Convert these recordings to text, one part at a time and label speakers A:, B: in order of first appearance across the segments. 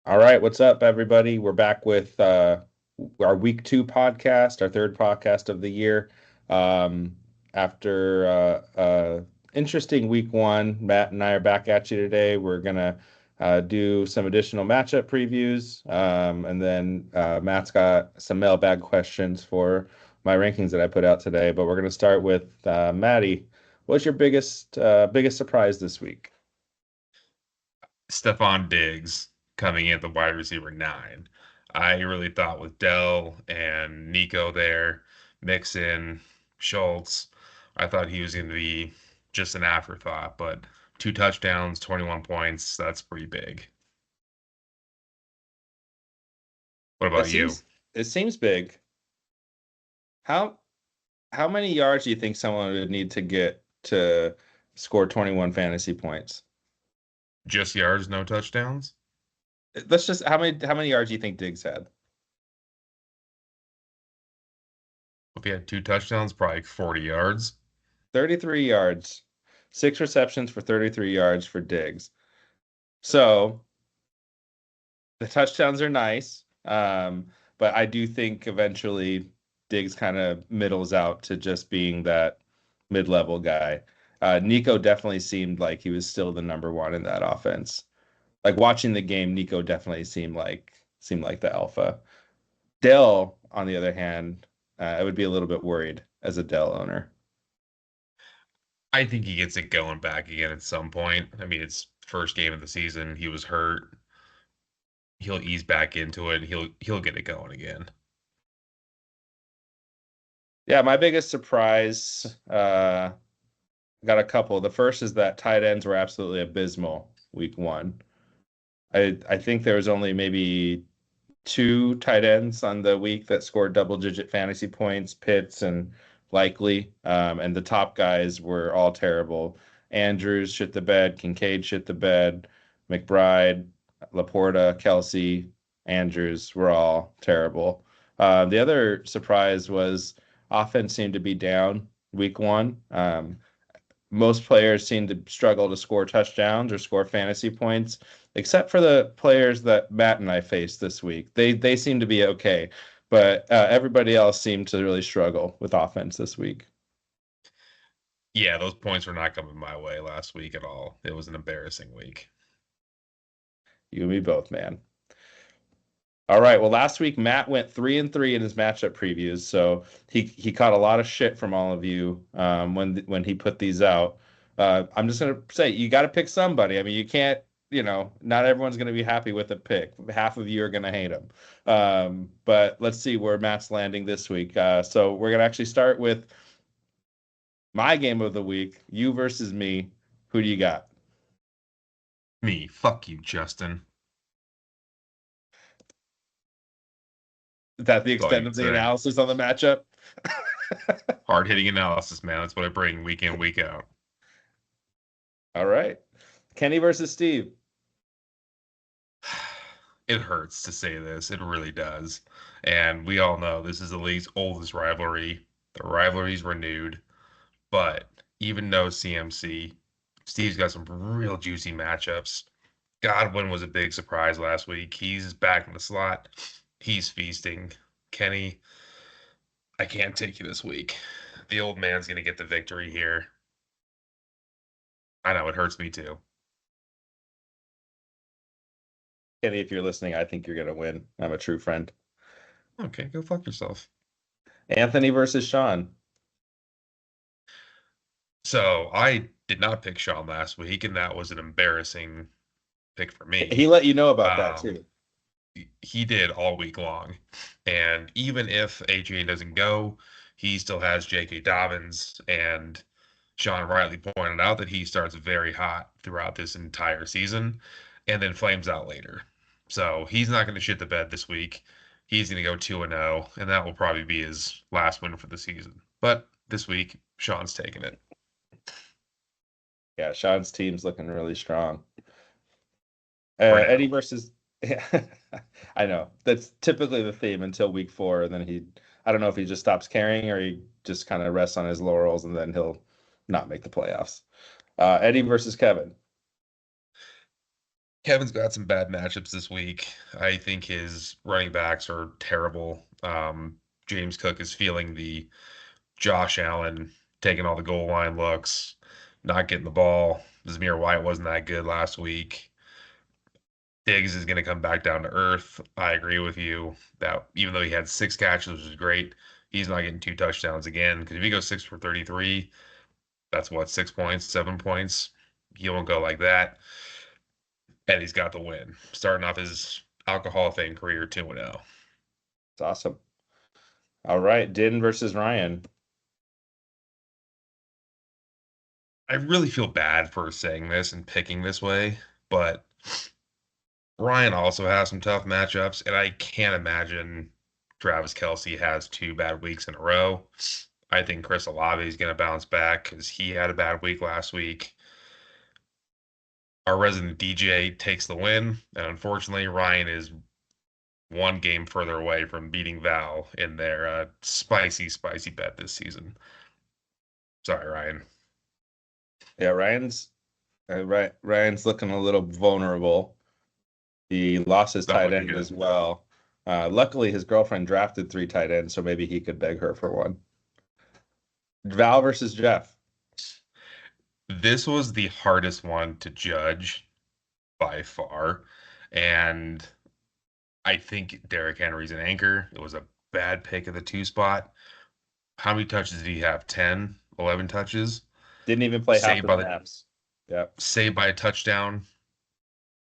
A: All right, what's up, everybody? We're back with our week two podcast, our third podcast of the year. Um, after interesting week one, Matt and I are back at you today. We're gonna do some additional matchup previews, and then Matt's got some mailbag questions for my rankings that I put out today. But we're gonna start with Maddie. What's your biggest surprise this week?
B: Stephon Diggs coming in at the wide receiver 9. I really thought with Dell and Nico there, Mixon, Schultz, I thought he was going to be just an afterthought, but 2 touchdowns, 21 points, that's pretty big. What
A: It
B: about you?
A: seems it seems big. How How many yards do you think someone would need to get to score 21 fantasy points?
B: Just yards, no touchdowns?
A: Let's just how many yards do you think Diggs had?
B: If he had 2 touchdowns, probably 40 yards.
A: 33 yards. Six receptions for 33 yards for Diggs. So the touchdowns are nice. But I do think eventually Diggs kind of middles out to just being that mid-level guy. Nico definitely seemed like he was still the number one in that offense. Like watching the game, Nico definitely seemed like the alpha. Dell, on the other hand, I would be a little bit worried as a Dell owner.
B: I think he gets it going back again at some point. I mean, it's first game of the season. He was hurt. He'll ease back into it and he'll get it going again.
A: Yeah, my biggest surprise, got a couple. The first is that tight ends were absolutely abysmal week one. I think there was only maybe two tight ends on the week that scored double-digit fantasy points, Pitts and Likely. And the top guys were all terrible. Andrews shit the bed, Kincaid shit the bed, McBride, Laporta, Kelsey, Andrews were all terrible. The other surprise was offense seemed to be down week one. Most players seem to struggle to score touchdowns or score fantasy points, except for the players that Matt and I faced this week. They seem to be okay, but everybody else seemed to really struggle with offense this week.
B: Yeah, those points were not coming my way last week at all. It was an embarrassing week.
A: You and me both, man. All right. Well, last week Matt went 3-3 in his matchup previews, so he caught a lot of shit from all of you when he put these out. I'm just gonna say you got to pick somebody. I mean, you can't. Not everyone's gonna be happy with a pick. Half of you are gonna hate him. But let's see where Matt's landing this week. So we're gonna actually start with my game of the week. You versus me. Who do you got?
B: Me, fuck you, Justin.
A: Is that the
B: That's all you
A: extent
B: can
A: of the
B: say.
A: analysis on the matchup?
B: Hard hitting analysis, man. That's what I bring week in, week out.
A: All right. Kenny versus Steve.
B: It hurts to say this. It really does. And we all know this is the league's oldest rivalry. The rivalry's renewed. But even though CMC, Steve's got some real juicy matchups. Godwin was a big surprise last week. He's back in the slot. He's feasting. Kenny, I can't take you this week. The old man's going to get the victory here. I know it hurts me too.
A: Kenny, if you're listening, I think you're going to win. I'm a true friend.
B: Okay, go fuck yourself.
A: Anthony versus Sean.
B: So I did not pick Sean last week, and that was an embarrassing pick for
A: He
B: me.
A: let you know about that
B: Um,
A: too.
B: he did all week long. And even if Adrian doesn't go, he still has J.K. Dobbins. And Sean rightly pointed out that he starts very hot throughout this entire season and then flames out later. So he's not going to shit the bed this week. He's going to go 2 and 0, and that will probably be his last win for the season. But this week, Sean's taking it.
A: Yeah, Sean's team's looking really strong.
B: For
A: Eddie
B: now.
A: versus. I know that's typically the theme until week four, and then I don't know if he just stops caring or he just kind of rests on his laurels, and then he'll not make the playoffs. Eddie versus Kevin.
B: Kevin's got some bad matchups this week. I think his running backs are terrible. James Cook is feeling the Josh Allen taking all the goal line looks, not getting the ball. Zamir White wasn't that good last week. Diggs is going to come back down to earth. I agree with you that even though he had 6 catches, which is great, he's not getting 2 touchdowns again. Because if he goes 6 for 33, that's what, 6 points, 7 points. He won't go like that. And he's got the win, starting off his alcohol fame career 2-0.
A: It's awesome. All right, Din versus Ryan.
B: I really feel bad for saying this and picking this way, but Ryan also has some tough matchups, and I can't imagine Travis Kelce has 2 bad weeks in a row. I think Chris Olave is going to bounce back because he had a bad week last week. Our resident DJ takes the win, and unfortunately, Ryan is one game further away from beating Val in their spicy, spicy bet this season. Sorry, Ryan.
A: Yeah, Ryan's looking a little vulnerable. He lost his
B: Not
A: tight
B: looking
A: end
B: good.
A: as well. Luckily, his girlfriend drafted 3 tight ends, so maybe he could beg her for one. Val versus Jeff.
B: This was the hardest one to judge by far. And I think Derrick Henry's an anchor. It was a bad pick at the 2 spot. How many touches did he have? 10, 11 touches?
A: Didn't even play half
B: Saved
A: the
B: by the
A: snaps. Yep.
B: saved by a touchdown.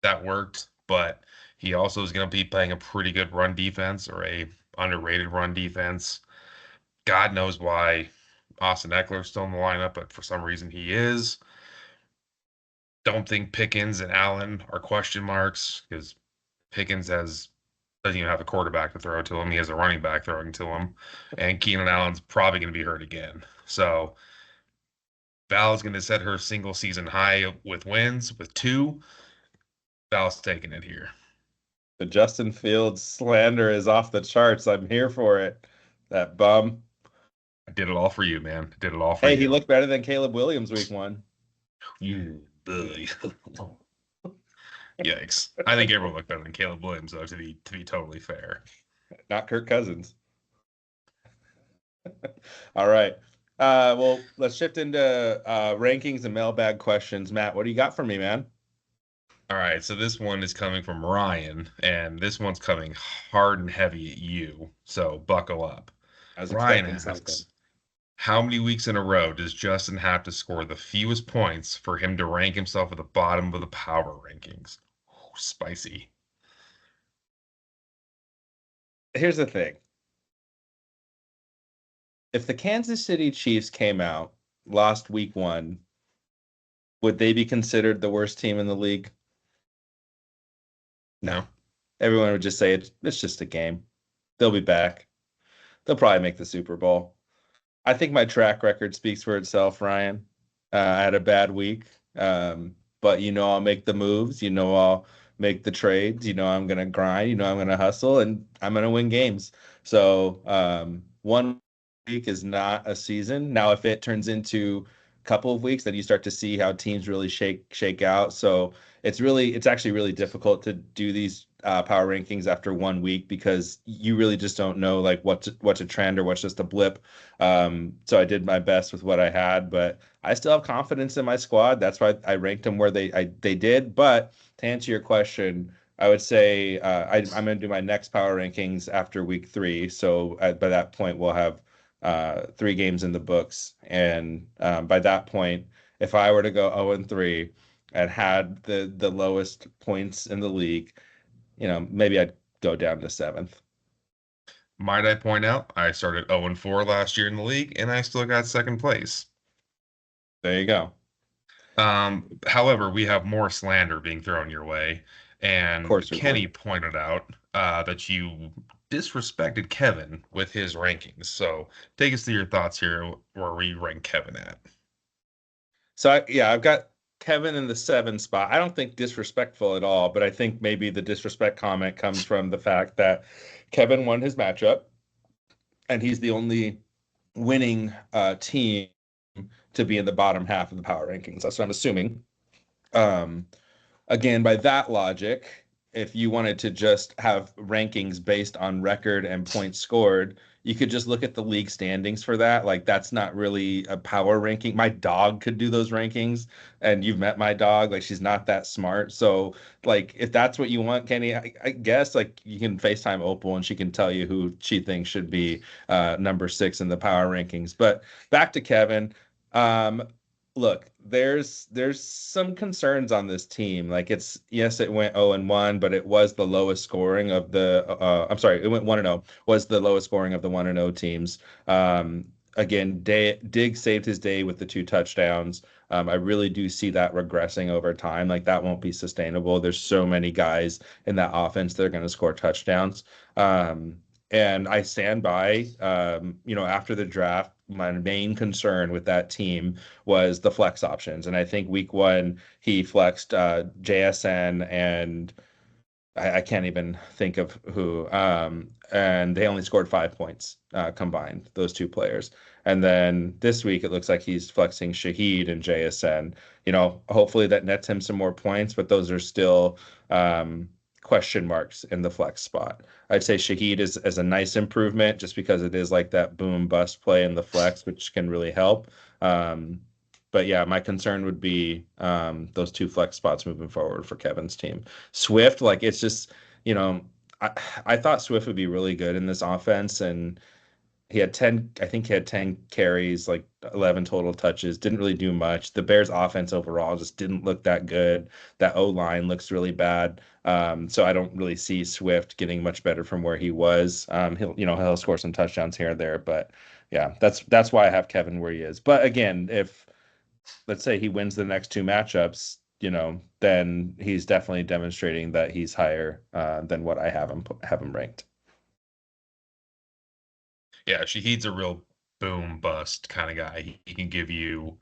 B: That worked, but he also is going to be playing a pretty good run defense or a underrated run defense. God knows why Austin Eckler's still in the lineup, but for some reason he is. Don't think Pickens and Allen are question marks because Pickens doesn't even have a quarterback to throw to him. He has a running back throwing to him, and Keenan Allen's probably going to be hurt again. So Val's going to set her single season high with wins with 2. Val's taking it here.
A: The Justin Fields slander is off the charts. I'm here for it. That bum.
B: I did it all for you, man. I did it all for
A: Hey, he
B: you.
A: looked better than Caleb Williams week 1.
B: You, yikes! I think everyone looked better than Caleb Williams, though. To be totally fair.
A: Not Kirk Cousins. All right. Well, let's shift into rankings and mailbag questions. Matt, what do you got for me, man?
B: All right, so this one is coming from Ryan, and this one's coming hard and heavy at you. So buckle up.
A: I was
B: Ryan
A: expecting something.
B: asks, how many weeks in a row does Justin have to score the fewest points for him to rank himself at the bottom of the power rankings? Ooh, spicy.
A: Here's the thing. If the Kansas City Chiefs came out, lost week 1, would they be considered the worst team in the league? No.
B: No?
A: Everyone would just say it's just a game. They'll be back. They'll probably make the Super Bowl. I think my track record speaks for itself, Ryan. I had a bad week, but I'll make the moves. I'll make the trades. I'm gonna grind. I'm gonna hustle, and I'm gonna win games. So 1 week is not a season. Now, if it turns into a couple of weeks, then you start to see how teams really shake out. So it's actually really difficult to do these power rankings after 1 week because you really just don't know like what's a trend or what's just a blip. So I did my best with what I had, but I still have confidence in my squad. That's why I ranked them where they did. But to answer your question, I would say I'm going to do my next power rankings after week 3. So by that point, we'll have 3 games in the books, and by that point, if I were to go 0-3 and had the lowest points in the league, maybe I'd go down to 7th.
B: Might I point out, I started 0-4 last year in the league, and I still got second place.
A: There you go.
B: However, we have more slander being thrown your way,
A: Of
B: and
A: course we
B: Kenny
A: do.
B: pointed out that you disrespected Kevin with his rankings. So take us through your thoughts here where we rank Kevin at.
A: So yeah, I've got Kevin in the 7 spot. I don't think disrespectful at all, but I think maybe the disrespect comment comes from the fact that Kevin won his matchup, and he's the only winning team to be in the bottom half of the power rankings. That's what I'm assuming. Um, Again, by that logic, if you wanted to just have rankings based on record and points scored, you could just look at the league standings for that. Like that's not really a power ranking. My dog could do those rankings, and you've met my dog. Like she's not that smart. So like if that's what you want, Kenny, I guess like you can FaceTime Opal and she can tell you who she thinks should be number 6 in the power rankings. But back to Kevin. Um, Look, there's some concerns on this team. Like it's yes, it went 0 and 1, but it was the lowest scoring of the I'm sorry, it went 1 and 0, was the lowest scoring of the 1 and 0 teams. Again, Dig saved his day with the 2 touchdowns. I really do see that regressing over time. Like that won't be sustainable. There's so many guys in that offense that are going to score touchdowns. Um, and I stand by, after the draft, my main concern with that team was the flex options. And I think week 1, he flexed JSN and I can't even think of who. And they only scored 5 points combined, those 2 players. And then this week, it looks like he's flexing Shaheed and JSN. Hopefully that nets him some more points, but those are still question marks in the flex spot. I'd say Shaheed is a nice improvement just because it is like that boom bust play in the flex, which can really help. Um, but yeah, my concern would be those 2 flex spots moving forward for Kevin's team. Swift, like it's just, you know, I I thought Swift would be really good in this offense, and he had 10, I think he had 10 carries, like 11 total touches, didn't really do much. The Bears offense overall just didn't look that good. That O line looks really bad. So I don't really see Swift getting much better from where he was. He'll score some touchdowns here and there, but yeah, that's why I have Kevin where he is. But again, if let's say he wins the next 2 matchups, then he's definitely demonstrating that he's higher than what I have him ranked.
B: Yeah, Shaheed's a real boom bust kind of guy. He can give you,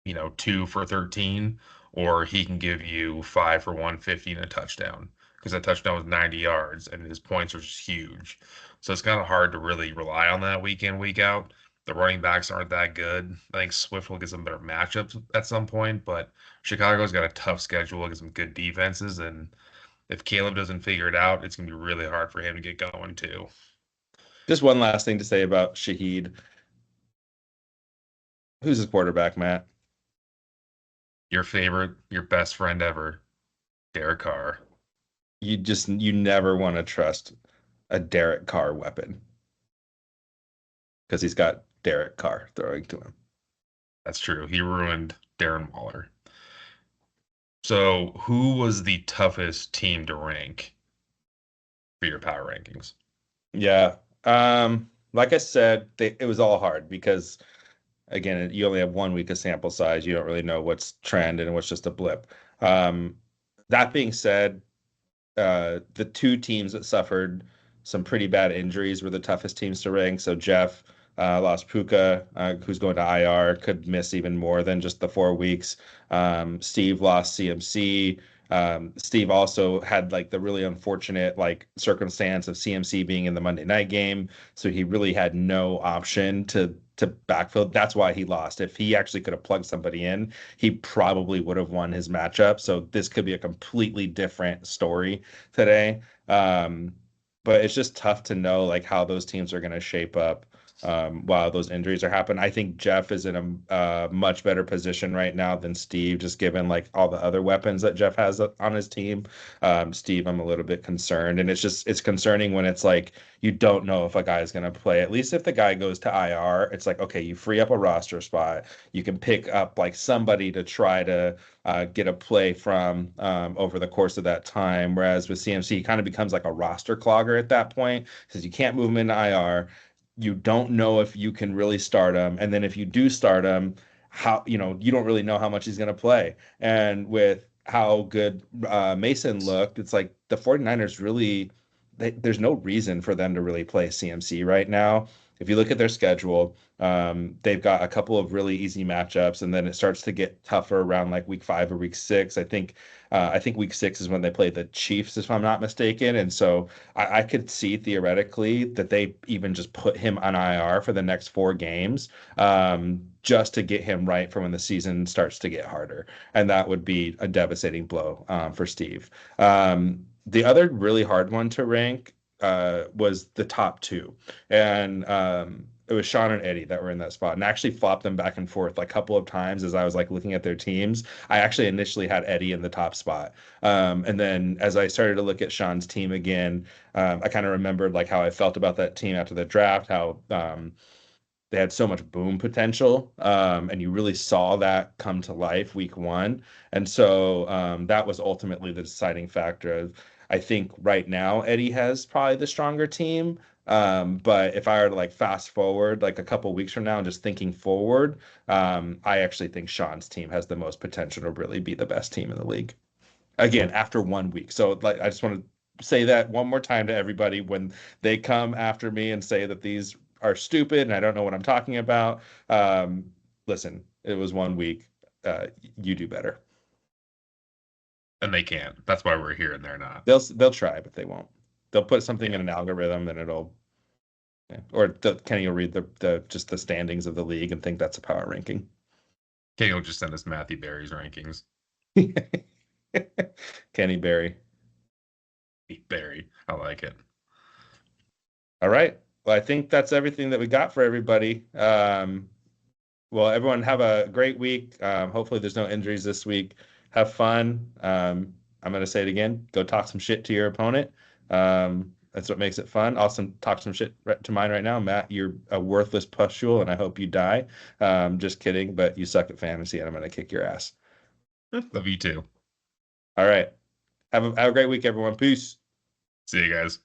B: 2 for 13, or he can give you 5 for 150 and a touchdown because that touchdown was 90 yards and his points are just huge. So it's kind of hard to really rely on that week in, week out. The running backs aren't that good. I think Swift will get some better matchups at some point, but Chicago's got a tough schedule against some good defenses. And if Caleb doesn't figure it out, it's going to be really hard for him to get going too.
A: Just one last thing to say about Shaheed. Who's his quarterback, Matt?
B: Your favorite, your best friend ever, Derek Carr.
A: You never want to trust a Derek Carr weapon because he's got Derek Carr throwing to him.
B: That's true. He ruined Darren Waller. So, who was the toughest team to rank for your power rankings?
A: Yeah. Like I said, it was all hard because again, you only have 1 week of sample size. You don't really know what's trend and what's just a blip. Um, that being said, the 2 teams that suffered some pretty bad injuries were the toughest teams to rank. So Jeff lost Puka, who's going to IR, could miss even more than just the 4 weeks. Steve lost CMC. Steve also had like the really unfortunate like circumstance of CMC being in the Monday night game, so he really had no option to backfill. That's why he lost. If he actually could have plugged somebody in, he probably would have won his matchup. So this could be a completely different story today. But it's just tough to know like how those teams are going to shape up while those injuries are happening. I think Jeff is in a much better position right now than Steve, just given like all the other weapons that Jeff has on his team. Steve, I'm a little bit concerned, and it's concerning when it's like you don't know if a guy is going to play. At least if the guy goes to IR, it's like okay, you free up a roster spot, you can pick up like somebody to try to get a play from over the course of that time. Whereas with CMC, he kind of becomes like a roster clogger at that point because you can't move him into IR. You don't know if you can really start him. And then if you do start him, you don't really know how much he's going to play. And with how good Mason looked, it's like the 49ers really, there's no reason for them to really play CMC right now. If you look at their schedule, they've got a couple of really easy matchups, and then it starts to get tougher around like week 5 or week 6. I think week 6 is when they play the Chiefs, if I'm not mistaken. And so I could see theoretically that they even just put him on IR for the next 4 games, just to get him right for when the season starts to get harder. And that would be a devastating blow for Steve. The other really hard one to rank was the top two. And it was Sean and Eddie that were in that spot, and actually flopped them back and forth like a couple of times as I was like looking at their teams. I actually initially had Eddie in the top spot. And then as I started to look at Sean's team again, I kind of remembered like how I felt about that team after the draft, how they had so much boom potential, and you really saw that come to life week 1. And so that was ultimately the deciding factor of, I think right now Eddie has probably the stronger team. But if I were to like fast forward like a couple weeks from now and just thinking forward, I actually think Sean's team has the most potential to really be the best team in the league. Again, after 1 week. So like I just want to say that one more time to everybody when they come after me and say that these are stupid and I don't know what I'm talking about. Listen, it was 1 week. You do better.
B: And they can't. That's why we're here and they're not.
A: They'll try, but they won't. They'll put something
B: Yeah.
A: in an algorithm and it'll, yeah. Or Kenny will read the just the standings of the league and think that's a power ranking.
B: Kenny will just send us Matthew Berry's rankings.
A: Kenny Barry.
B: Berry. I like it.
A: All right. Well, I think that's everything that we got for everybody. Well, everyone have a great week. Hopefully there's no injuries this week. Have fun. I'm going to say it again. Go talk some shit to your opponent. That's what makes it fun. Also, talk some shit to mine right now. Matt, you're a worthless pustule, and I hope you die. Just kidding, but you suck at fantasy, and I'm going to kick your ass.
B: Love you too.
A: All right. Have a great week, everyone. Peace.
B: See you guys.